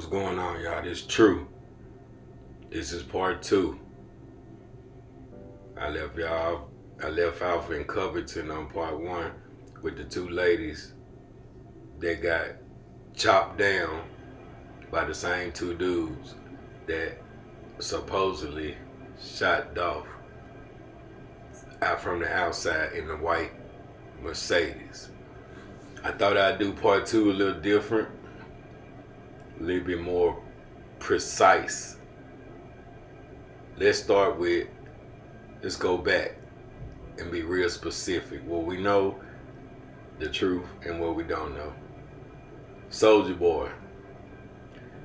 What's going on, y'all? This is True. This is part 2. I left off in Covington on part 1 with the 2 ladies that got chopped down by the same 2 dudes that supposedly shot Dolph out from the outside in the white Mercedes. I thought I'd do part 2 a little different, a little bit more precise. Let's go back and be real specific. What we know, the truth, and what we don't know. Soldier Boy.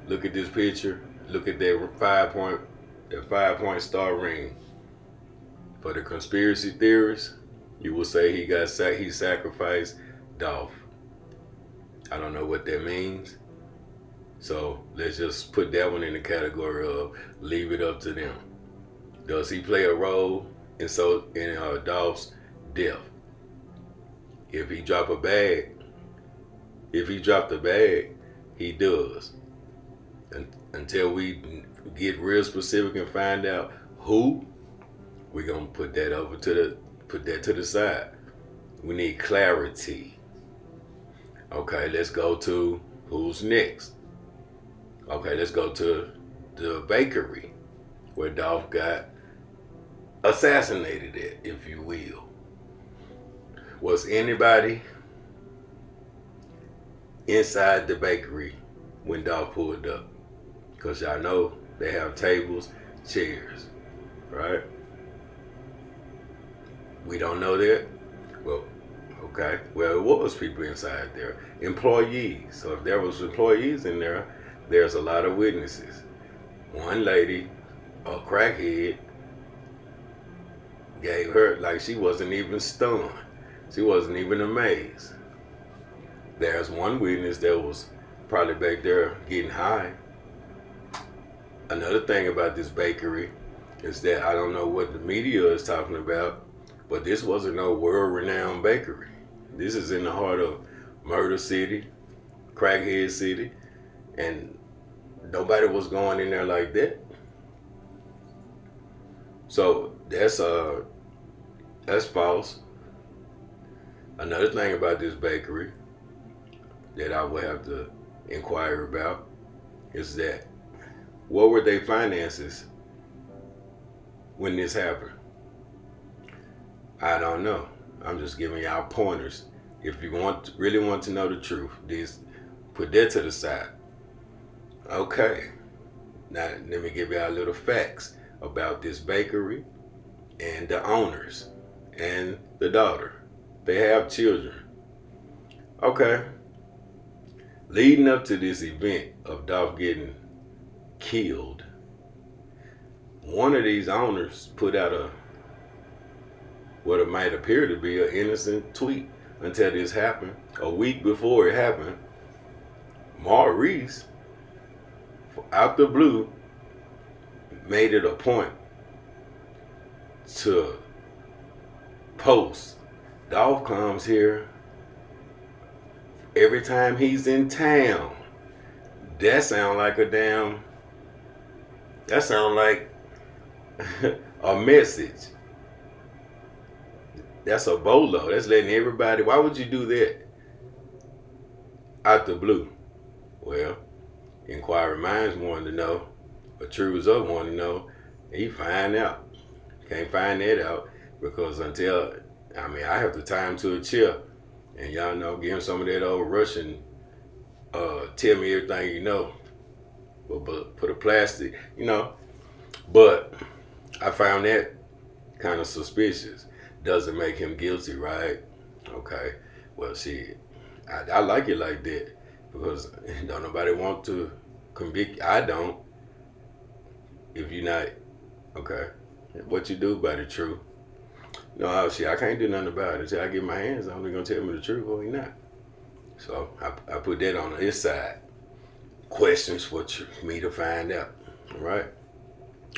Look at this picture. Look at that 5-point star ring. For the conspiracy theorists, you will say he sacrificed Dolph. I don't know what that means. So let's just put that one in the category of leave it up to them. Does he play a role in Dolph's death? If he dropped the bag, he does. Until we get real specific and find out who, we're gonna put that to the side. We need clarity. Okay, let's go to who's next. Okay, let's go to the bakery where Dolph got assassinated at, if you will. Was anybody inside the bakery when Dolph pulled up? Because y'all know they have tables, chairs, right? We don't know that? Well, okay. Well, it was people inside there. Employees. So if there was employees in there, there's a lot of witnesses. One lady, a crackhead, gave her, like, she wasn't even stunned. She wasn't even amazed. There's one witness that was probably back there getting high. Another thing about this bakery is that I don't know what the media is talking about, but this wasn't no world-renowned bakery. This is in the heart of Murder City, Crackhead City, and nobody was going in there like that. So that's false. Another thing about this bakery that I would have to inquire about is that what were their finances when this happened? I don't know. I'm just giving y'all pointers. If you really want to know the truth, put that to the side. Okay. Now let me give y'all a little facts about this bakery and the owners and the daughter. They have children. Okay. Leading up to this event of Dolph getting killed, one of these owners put out what it might appear to be an innocent tweet until this happened. A week before it happened, Maurice, out the blue, made it a point to post, Dolph comes here every time he's in town. That sound like a message. That's a bolo. That's letting everybody, why would you do that out the blue? Well, inquiring minds wanted to know, a true result wanted to know, and you find out. Can't find that out because I have to tie him to a chair and y'all know, give him some of that old Russian, tell me everything you know, but put a plastic, but I found that kind of suspicious. Doesn't make him guilty, right? Okay, well, shit, I like it like that because don't nobody want to convict. I don't. If you're not, okay, what you do about the truth? No, shit, I can't do nothing about it. Until I get my hands on, they're gonna tell me the truth or he not. So I put that on his side. Questions for me to find out. All right.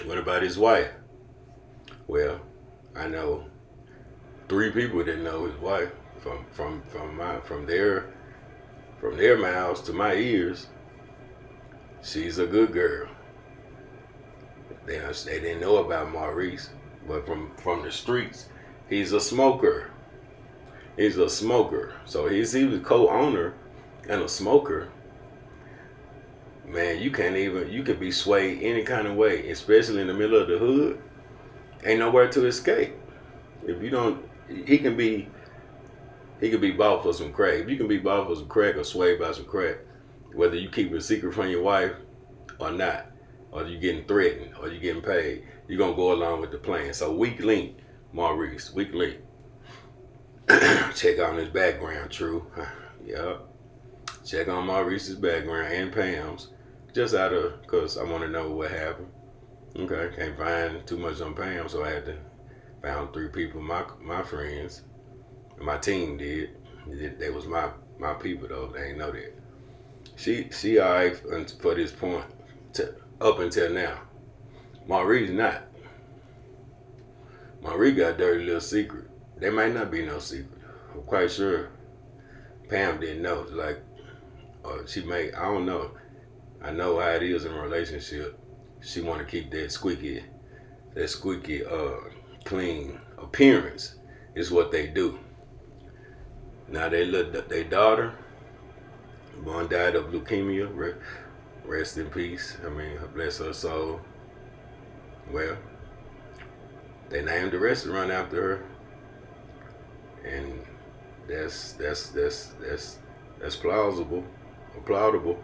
What about his wife? Well, I know 3 people that know his wife from their mouths to my ears. She's a good girl. They didn't know about Maurice, but from the streets, he's a smoker. He's a smoker. So he's the co-owner and a smoker. Man, you could be swayed any kind of way, especially in the middle of the hood. Ain't nowhere to escape. If you don't, he can be bought for some crack. If you can be bought for some crack or swayed by some crack, whether you keep it a secret from your wife or not, or you getting threatened, or you getting paid, you're gonna go along with the plan. So weak link, Maurice, weak link. Check on his background, True. Yep. Check on Maurice's background and Pam's, just cause I want to know what happened. Okay, can't find too much on Pam, so I had to found 3 people, my friends, my team did. They was my people though. They ain't know that. She alright for this point, up until now. Maurice not. Maurice got a dirty little secret. There might not be no secret. I'm quite sure Pam didn't know. Like, I don't know. I know how it is in a relationship. She want to keep that squeaky, clean appearance is what they do. Now their daughter, one died of leukemia. Rest in peace. I mean, bless her soul. Well, they named the restaurant after her, and that's plausible, applaudable.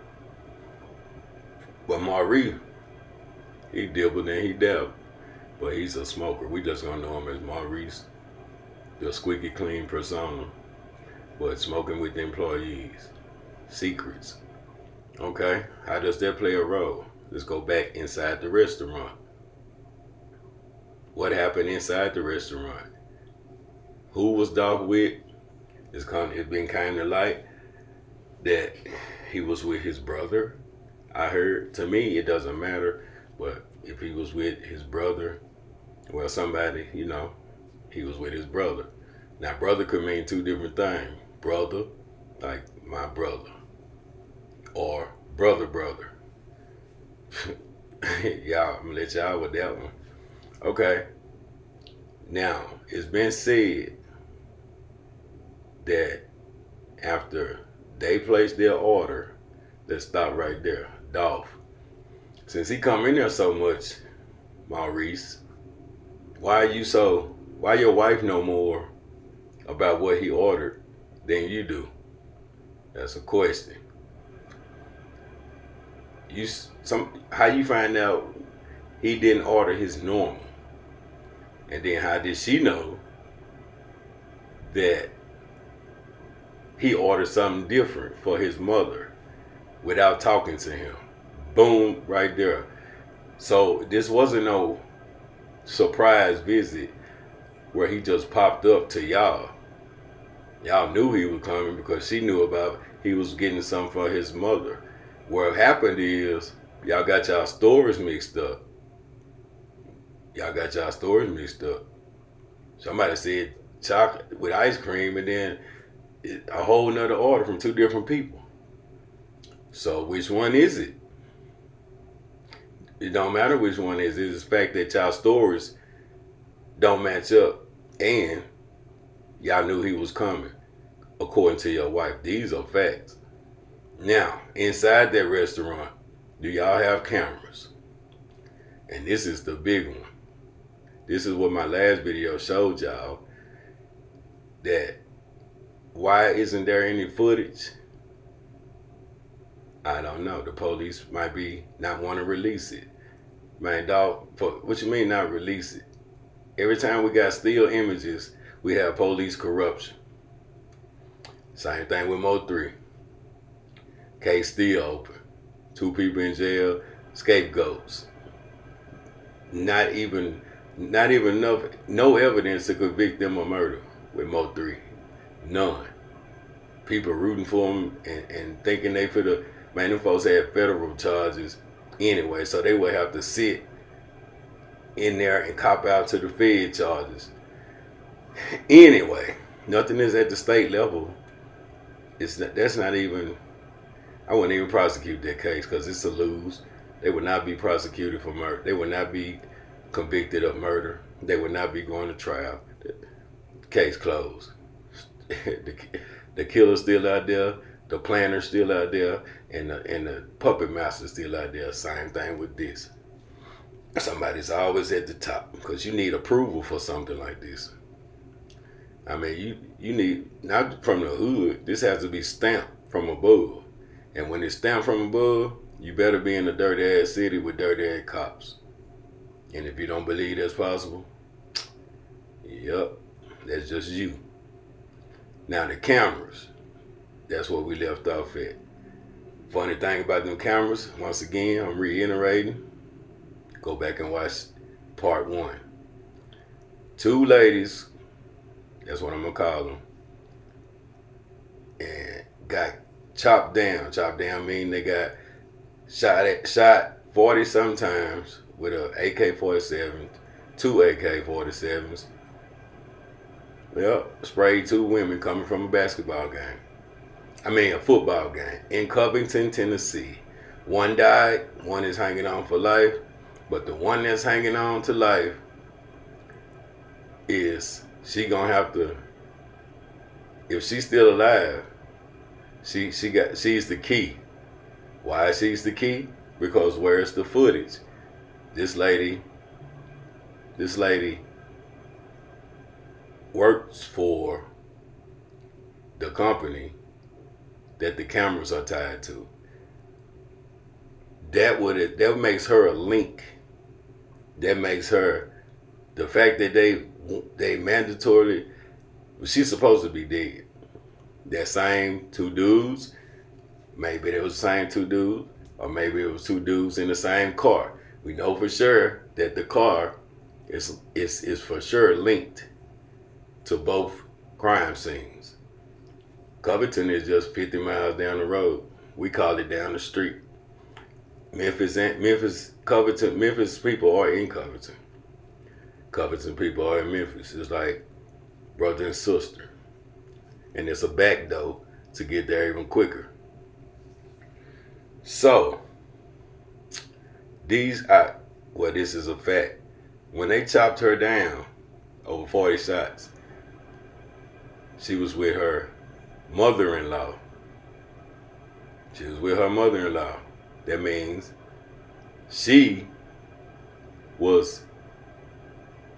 But Maurice, he dibbled and he dabbled, but he's a smoker. We just gonna know him as Maurice, the squeaky clean persona, but smoking with employees, secrets. Okay, how does that play a role? Let's go back inside the restaurant. What happened inside the restaurant? Who was Dolph with? It's been kind of like that he was with his brother. I heard, to me, it doesn't matter, but if he was with his brother, well, somebody, he was with his brother. Now, brother could mean 2 different things. Brother, like my brother, or brother. Y'all, I'm gonna let y'all with that one. Okay. Now, it's been said that after they placed their order, let's stop right there. Dolph, since he come in there so much, Maurice, why your wife know more about what he ordered than you do? That's a question. How you find out he didn't order his normal? And then how did she know that he ordered something different for his mother without talking to him? Boom, right there. So this wasn't no surprise visit where he just popped up to y'all. Y'all knew he was coming because she knew he was getting something for his mother. What happened is y'all got y'all stories mixed up. Somebody said chocolate with ice cream, and then a whole nother order from 2 different people. So which one is it? It don't matter which one is. It's the fact that y'all stories don't match up, and y'all knew he was coming, according to your wife. These are facts. Now, inside that restaurant, do y'all have cameras? And this is the big one. This is what my last video showed y'all, that why isn't there any footage? I don't know. The police might be not want to release it. Man, dog, what you mean not release it? Every time we got still images, we have police corruption. Same thing with Mo 3. Case still open. 2 people in jail, scapegoats. Not even enough, no evidence to convict them of murder with Mo 3. None. People rooting for them and thinking they man, them folks had federal charges anyway, so they would have to sit in there and cop out to the Fed charges. Anyway, nothing is at the state level. That's not even I wouldn't even prosecute that case because it's a lose. They would not be prosecuted for murder. They would not be convicted of murder. They would not be going to trial. Case closed. The killer's still out there. The planner's still out there. And the puppet master's still out there. Same thing with this. Somebody's always at the top because you need approval for something like this. I mean, you need, not from the hood, this has to be stamped from above. And when it's stamped from above, you better be in a dirty ass city with dirty ass cops. And if you don't believe that's possible, yep, that's just you. Now the cameras, that's what we left off at. Funny thing about them cameras, once again, I'm reiterating, go back and watch part 1. 2 ladies, that's what I'm gonna call them, and got chopped down. Chopped down mean they got shot 40 sometimes with a AK-47, 2 AK-47s. Yep, sprayed 2 women coming from a basketball game. A football game in Covington, Tennessee. 1 died, 1 is hanging on for life, but the one that's hanging on to life is she gonna have to, if she's still alive, she's the key. Why she's the key? Because where's the footage? This lady works for the company that the cameras are tied to. That makes her a link. That makes her, the fact that they mandatorily, she's supposed to be dead. That same 2 dudes, maybe it was the same 2 dudes, or maybe it was 2 dudes in the same car. We know for sure that the car is for sure linked to both crime scenes. Covington is just 50 miles down the road. We call it down the street. Memphis people are in Covington. Covington people are in Memphis. It's like brother and sister. And it's a back door to get there even quicker. So, this is a fact. When they chopped her down over 40 shots, she was with her mother-in-law. She was with her mother-in-law. That means she was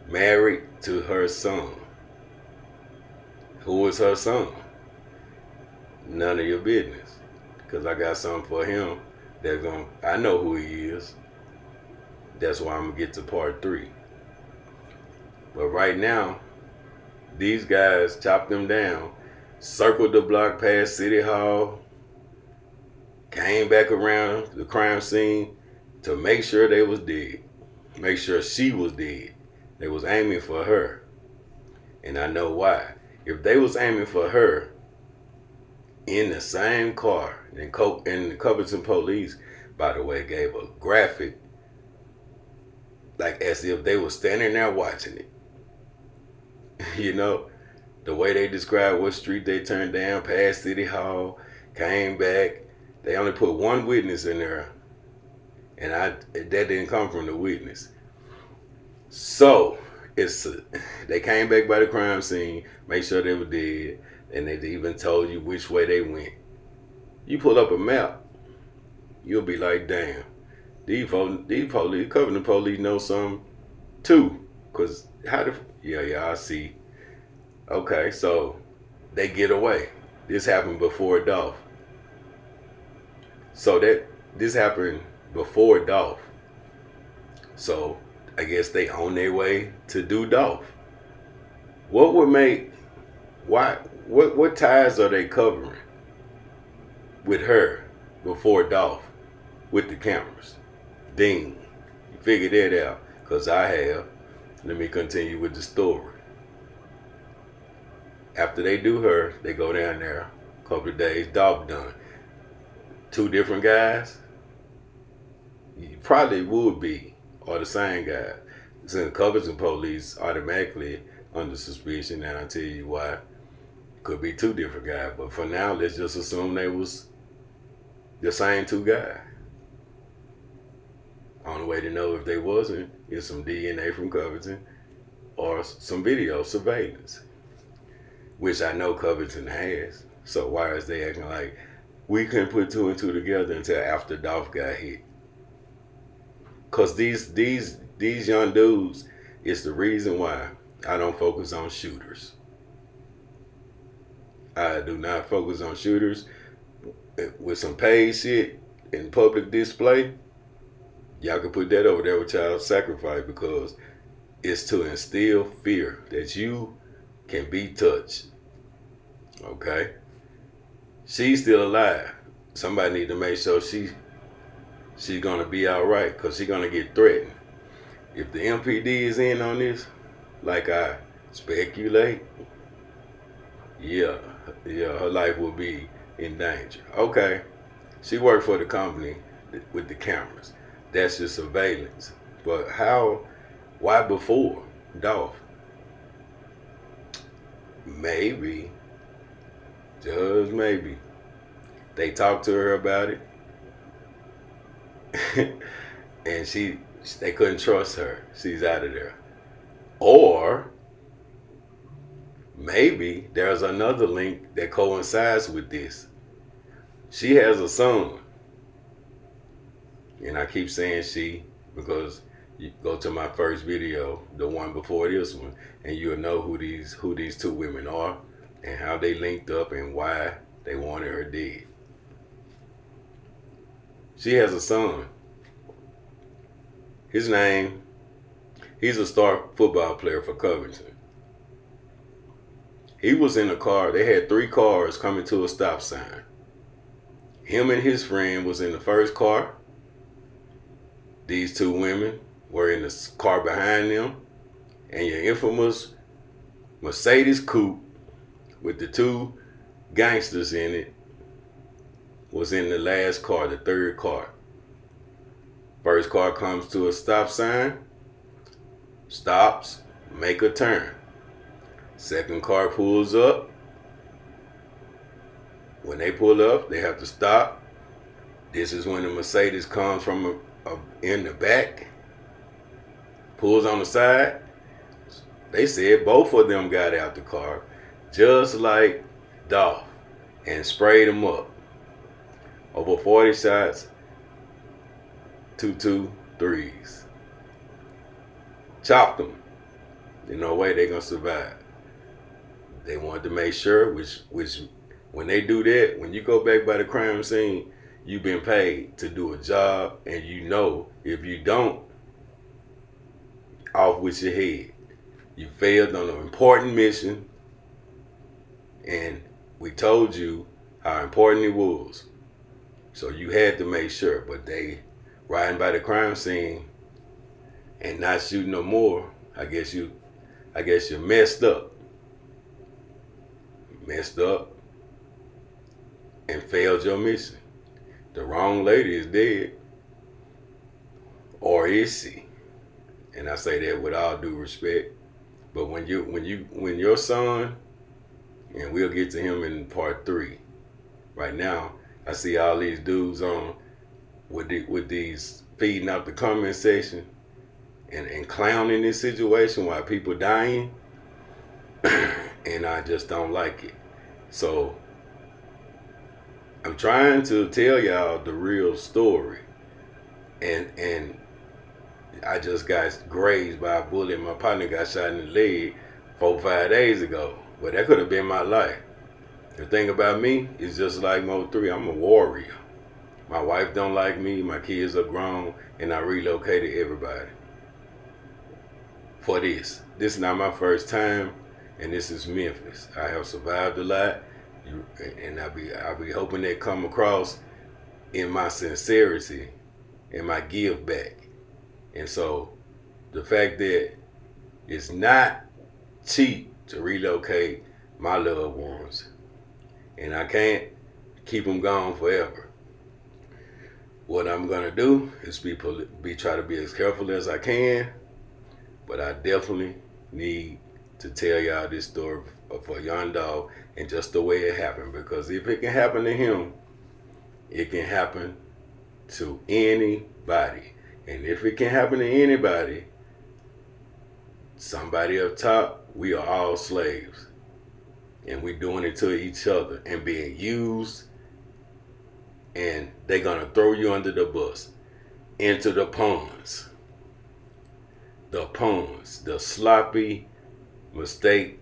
married to her son. Who is her son? None of your business. Because I got something for him I know who he is. That's why I'm going to get to part 3. But right now, these guys chopped them down, circled the block past City Hall, came back around the crime scene to make sure they was dead. Make sure she was dead. They was aiming for her. And I know why. If they was aiming for her in the same car, and the Covington police, by the way, gave a graphic, like as if they were standing there watching it. You know, the way they described what street they turned down, past City Hall, came back. They only put 1 witness in there, and that didn't come from the witness. So they came back by the crime scene, make sure they were dead, and they even told you which way they went. You pull up a map, you'll be like, damn, these police, Covington police know something too, cause I see. Okay, so they get away. This happened before Dolph. So this happened before Dolph. So I guess they on their way to do Dolph. What ties are they covering with her before Dolph with the cameras? Ding. You figured that out, because I have. Let me continue with the story. After they do her, they go down there a couple of days, Dolph done. 2 different guys? You probably would be, or the same guy. Since Covington police automatically under suspicion, and I'll tell you why. Could be 2 different guys, but for now, let's just assume they was The same two guys. Only way to know if they wasn't is some DNA from Covington or some video surveillance, which I know Covington has. So why is they acting like we couldn't put two and two together until after Dolph got hit? Cause these young dudes is the reason why I don't focus on shooters. I do not focus on shooters with some paid shit in public display. Y'all can put that over there with child sacrifice, because it's to instill fear that you can be touched. Okay? She's still alive. Somebody need to make sure she's gonna be all right, because she's gonna get threatened. If the MPD is in on this, like I speculate, yeah, her life will be in danger. Okay, she worked for the company with the cameras. That's just surveillance. But why before Dolph? Maybe, just maybe, they talked to her about it, and they couldn't trust her. She's out of there. Or maybe there's another link that coincides with this. She has a son. And I keep saying she because you go to my first video, the one before this one, and you'll know who these two women are and how they linked up and why they wanted her dead. She has a son. His name, he's a star football player for Covington. He was in a car. They had 3 cars coming to a stop sign. Him and his friend was in the first car. These 2 women were in the car behind them. And your infamous Mercedes coupe with the 2 gangsters in it was in the last car, the 3rd car. First car comes to a stop sign, stops, make a turn. Second car pulls up. When they pull up, they have to stop. This is when the Mercedes comes from in the back, pulls on the side. They said both of them got out the car, just like Dolph, and sprayed them up. Over 40 shots, 2 3s. Chopped them. There's no way they're gonna survive. They wanted to make sure, which when they do that, when you go back by the crime scene, you've been paid to do a job, and you know if you don't, off with your head. You failed on an important mission, and we told you how important it was. So you had to make sure, but they riding by the crime scene and not shooting no more. I guess you messed up. Messed up and failed your mission. The wrong lady is dead. Or is she? And I say that with all due respect. But when your son, and we'll get to him in part 3. Right now, I see all these dudes on with these feeding out the comment section and clowning this situation while people dying. And I just don't like it. So I'm trying to tell y'all the real story. And I just got grazed by a bullet. My partner got shot in the leg 4 or 5 days ago. But that could have been my life. The thing about me is just like Mode 3, I'm a warrior. My wife don't like me, my kids are grown, and I relocated everybody. For this. This is not my first time, and this is Memphis. I have survived a lot, and I'll be hoping that come across in my sincerity and my give back. And so the fact that it's not cheap to relocate my loved ones, and I can't keep them gone forever. What I'm gonna do is try to be as careful as I can, but I definitely need to tell y'all this story for Young Dolph and just the way it happened, because if it can happen to him, It can happen to anybody. And if it can happen to anybody, somebody up top, we are all slaves. And we're doing it to each other and being used. And they're going to throw you under the bus, into the ponds. The ponds, the sloppy mistake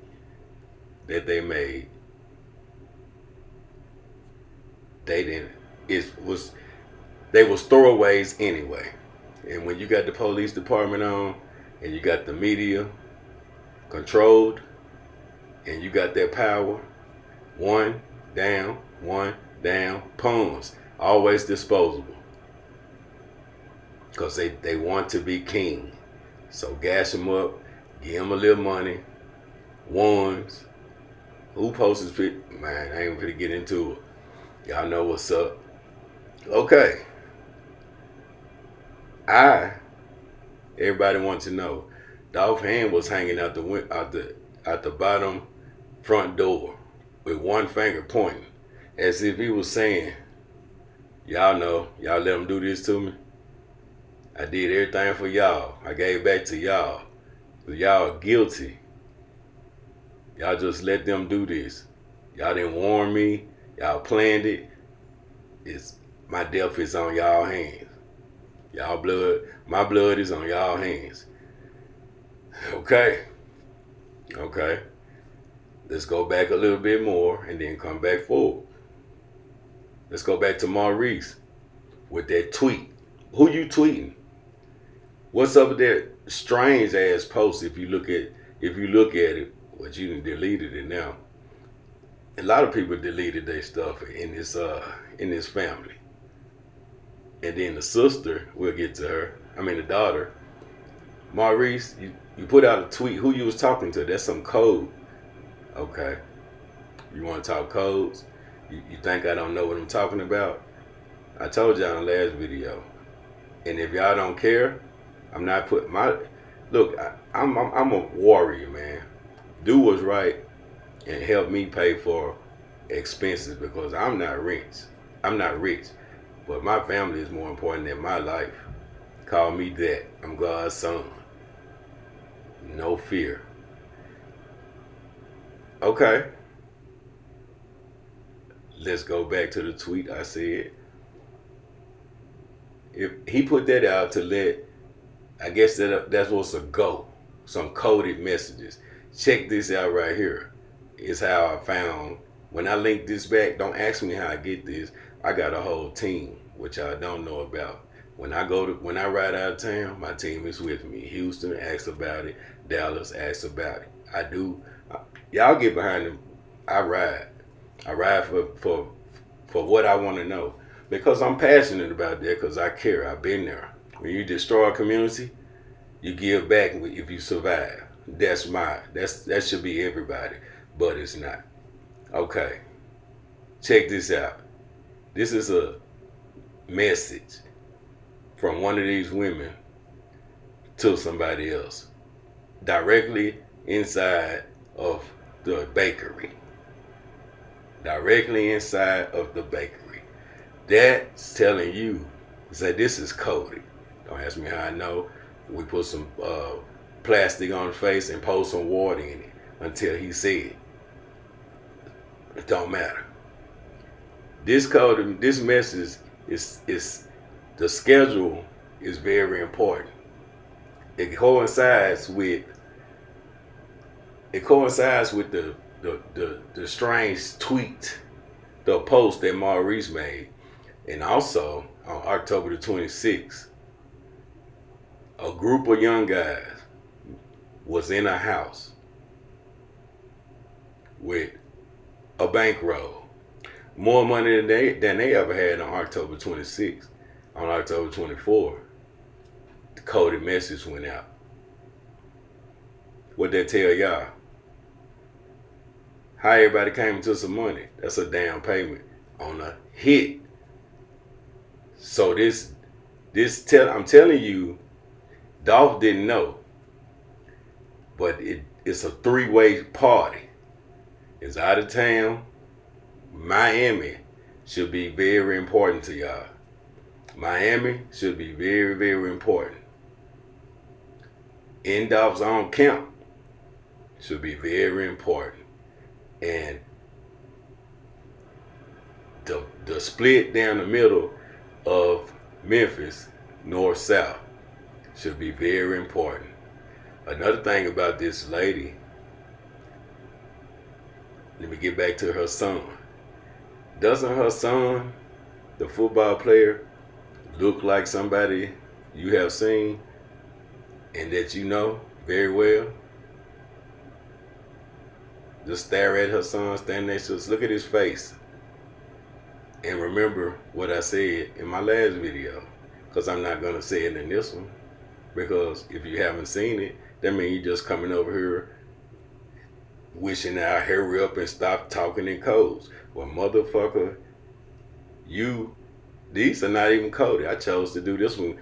that they made. They was throwaways anyway. And when you got the police department on, and you got the media controlled, and you got that power, one down, pawns, always disposable. Because they want to be king. So gas them up, give them a little money, ones. Who posts this pic? Man, I ain't gonna get into it. Y'all know what's up. Okay. Everybody wants to know, Dolph hand was hanging out the bottom front door with one finger pointing, as if he was saying, y'all know, y'all let them do this to me. I did everything for y'all. I gave back to y'all. Y'all are guilty. Y'all just let them do this. Y'all didn't warn me. Y'all planned it. My death is on y'all hands. My blood is on y'all hands. Okay. Let's go back a little bit more and then come back forward. Let's go back to Maurice with that tweet. Who you tweeting? What's up with that strange ass post? If you look at it, but you done deleted it now. A lot of people deleted their stuff in this family. And then the sister, we'll get to her. The daughter. Maurice, you put out a tweet. Who you was talking to? That's some code. Okay. You want to talk codes? You think I don't know what I'm talking about? I told y'all in the last video. And if y'all don't care, I'm not putting look, I'm a warrior, man. Do what's right and help me pay for expenses because I'm not rich. But my family is more important than my life. Call me that. I'm God's son. No fear. Okay. Let's go back to the tweet I said. If he put that out to let, I guess that's what's a go. Some coded messages. Check this out right here. Is how I found. When I link this back, don't ask me how I get this. I got a whole team, which I don't know about. When I ride out of town, my team is with me. Houston asks about it. Dallas asks about it. I do. Y'all get behind them. I ride. I ride for what I want to know. Because I'm passionate about that because I care. I've been there. When you destroy a community, you give back if you survive. That should be everybody. But it's not. Okay. Check this out. This is a message from one of these women to somebody else. Directly inside of the bakery. Directly inside of the bakery. That's telling you that this is coded. Don't ask me how I know. We put some plastic on the face and pour some water in it until he said. It don't matter. This code, this message is the schedule is very important. It coincides with the strange tweet, the post that Maurice made. And also on October the 26th, a group of young guys was in a house with a bankroll. More money than they ever had on October 26th. On October 24th, the coded message went out. What'd that tell y'all? How everybody came into some money. That's a down payment on a hit. So I'm telling you, Dolph didn't know, but it's a three-way party. It's out of town, Miami, should be very important to y'all. Miami should be very, very important. In Dolph's own camp should be very important. And the split down the middle of Memphis, north-south, should be very important. Another thing about this lady, let me get back to her son. Doesn't her son, the football player, look like somebody you have seen and that you know very well? Just stare at her son, stand next to us, look at his face. And remember what I said in my last video, because I'm not going to say it in this one. Because if you haven't seen it, that means you just coming over here wishing I'll hurry up and stop talking in codes. Well, motherfucker, these are not even coded. I chose to do this one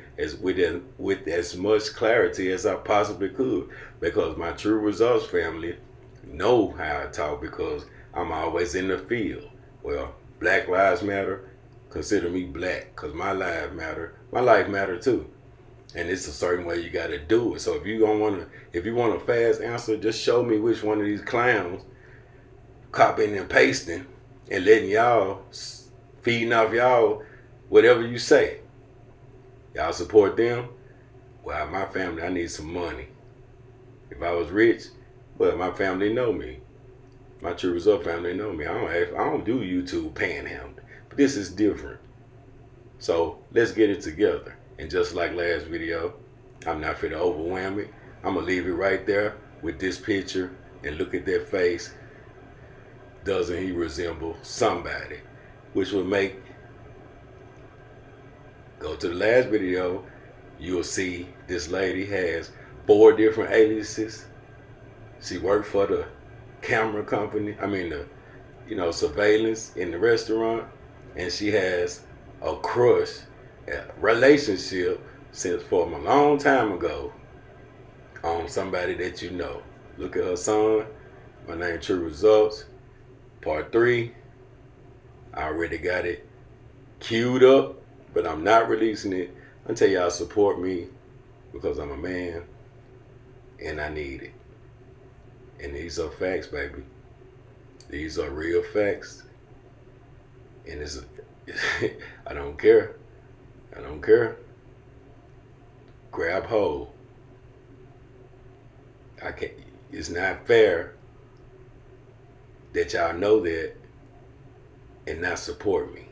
with as much clarity as I possibly could, because my True Results family know how I talk, because I'm always in the field. Well, Black Lives Matter, consider me black, because my life matter too. And it's a certain way you gotta do it. So if you want a fast answer, just show me which one of these clowns copying and pasting and letting y'all, feeding off y'all whatever you say. Y'all support them? Well, my family, I need some money. If I was rich, well, my family know me. My True Result family know me. I don't do YouTube panhandling. But this is different. So let's get it together. And just like last video, I'm not finna overwhelm it. I'm gonna leave it right there with this picture and look at that face. Doesn't he resemble somebody? Which will make, go to the last video, you'll see this lady has 4 different aliases. She worked for the camera company, surveillance in the restaurant, and she has a crush, a relationship since from a long time ago on somebody that you know. Look at her son. My name True Results. Part 3. I already got it queued up, but I'm not releasing it until y'all support me, because I'm a man and I need it. And these are facts, baby. These are real facts. And I don't care. I don't care. Grab hold. It's not fair that y'all know that and not support me.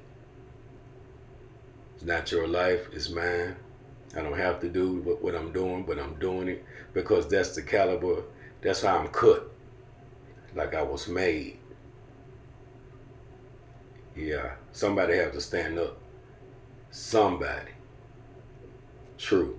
It's not your life, it's mine. I don't have to do what I'm doing, but I'm doing it because that's the caliber, that's how I'm cut. Like I was made. Yeah, somebody have to stand up. Somebody. True.